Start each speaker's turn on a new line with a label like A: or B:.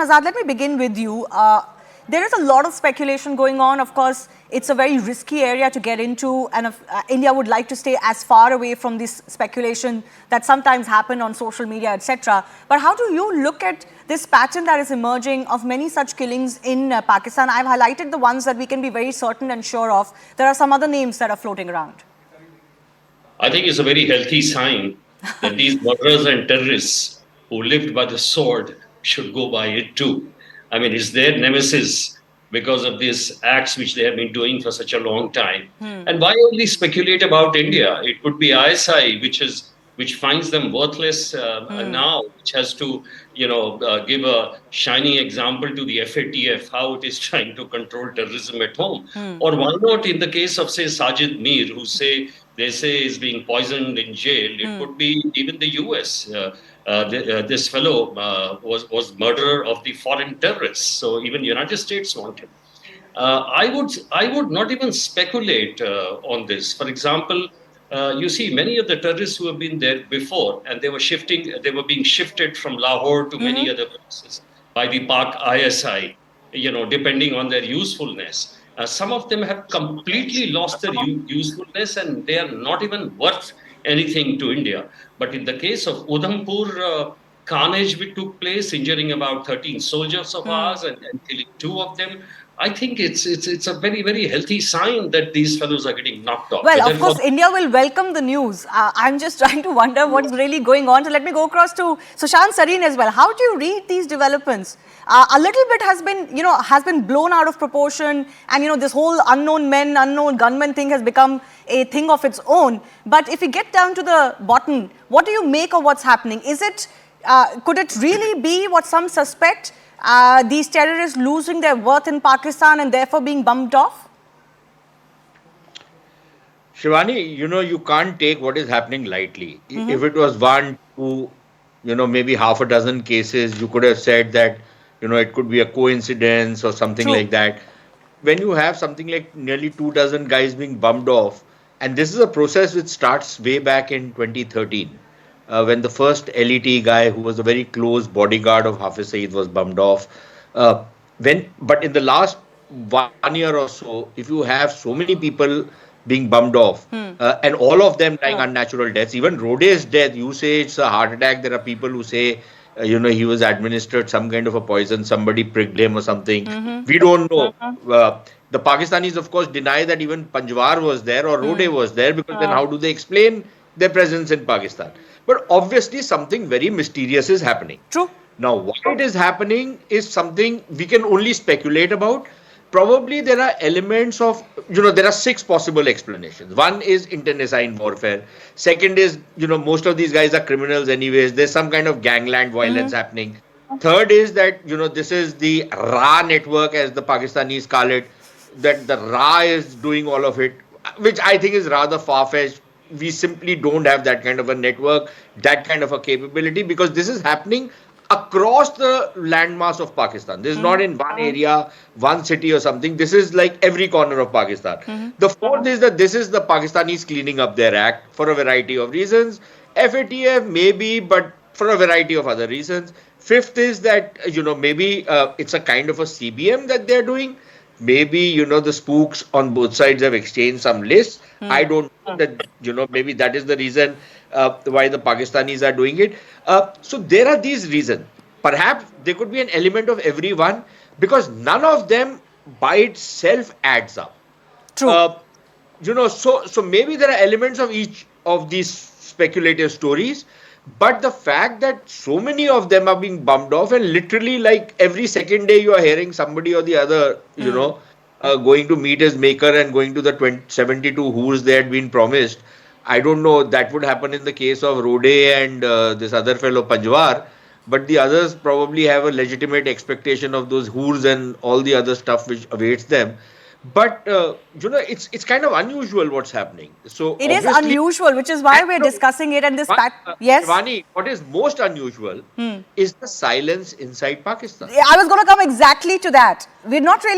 A: Azad, let me begin with you. There is a lot of speculation going on. Of course, it's a very risky area to get into, and India would like to stay as far away from this speculation that sometimes happen on social media, etc. But how do you look at this pattern that is emerging of many such killings in Pakistan? I've highlighted the ones that we can be very certain and sure of. There are some other names that are floating around.
B: I think it's a very healthy sign that these murderers and terrorists who lived by the sword should go by it too. I mean, it's their nemesis because of these acts which they have been doing for such a long time. And why only speculate about India? It could be ISI, which finds them worthless now, which has to, give a shining example to the FATF how it is trying to control terrorism at home. Or why not in the case of, say, Sajid Mir, who they say is being poisoned in jail. It could be even the US. This fellow was murderer of the foreign terrorists. So even United States want him. I would not even speculate on this. For example, you see many of the terrorists who have been there before, and they were being shifted from Lahore to many other places by the Pak ISI, depending on their usefulness. Some of them have completely lost their usefulness, and they are not even worth anything to India. But in the case of Udhampur, carnage which took place, injuring about 13 soldiers of ours and killing 2 of them, I think it's a very, very healthy sign that these fellows are getting knocked off.
A: Well, of course, India will welcome the news. I'm just trying to wonder what's really going on. So let me go across to Sushant Sareen as well. How do you read these developments? A little bit has been blown out of proportion, and this whole unknown men, unknown gunmen thing has become a thing of its own. But if we get down to the bottom, what do you make of what's happening? Could it really be what some suspect? These terrorists losing their worth in Pakistan and therefore being bumped off?
C: Shivani, you can't take what is happening lightly. If it was 1, 2, maybe half a dozen cases, you could have said that, it could be a coincidence or something like that. When you have something like nearly 2 dozen guys being bumped off, and this is a process which starts way back in 2013. When the first LeT guy, who was a very close bodyguard of Hafiz Saeed, was bumped off. But in the last 1 year or so, if you have so many people being bumped off, and all of them dying unnatural deaths, even Roday's death, you say it's a heart attack. There are people who say, he was administered some kind of a poison, somebody pricked him or something. We don't know. The Pakistanis, of course, deny that even Panjwar was there or Roday was there, because then how do they explain their presence in Pakistan? But obviously something very mysterious is happening.
A: True.
C: Now, why it is happening is something we can only speculate about. Probably there are elements of, there are 6 possible explanations. One is internecine warfare. Second is, most of these guys are criminals anyways. There's some kind of gangland violence happening. Third is that, this is the Ra network, as the Pakistanis call it, that the Ra is doing all of it, which I think is rather far-fetched. We simply don't have that kind of a network, that kind of a capability, because this is happening across the landmass of Pakistan. This is not in one area, one city or something. This is like every corner of Pakistan. The fourth is that this is the Pakistanis cleaning up their act for a variety of reasons. FATF maybe, but for a variety of other reasons. Fifth is that, maybe it's a kind of a CBM that they're doing. Maybe, the spooks on both sides have exchanged some lists. I don't know that, maybe that is the reason why the Pakistanis are doing it. So there are these reasons. Perhaps there could be an element of everyone, because none of them by itself adds up.
A: True.
C: So maybe there are elements of each of these speculative stories. But the fact that so many of them are being bumped off, and literally like every second day you are hearing somebody or the other, going to meet his maker and going to the 72 whos they had been promised. I don't know, that would happen in the case of Roday and this other fellow Panjwar. But the others probably have a legitimate expectation of those whores and all the other stuff which awaits them. But, it's kind of unusual what's happening. So
A: it is unusual, which is why we're discussing it. And this yes.
C: Vani, what is most unusual is the silence inside Pakistan.
A: I was going to come exactly to that. We're not really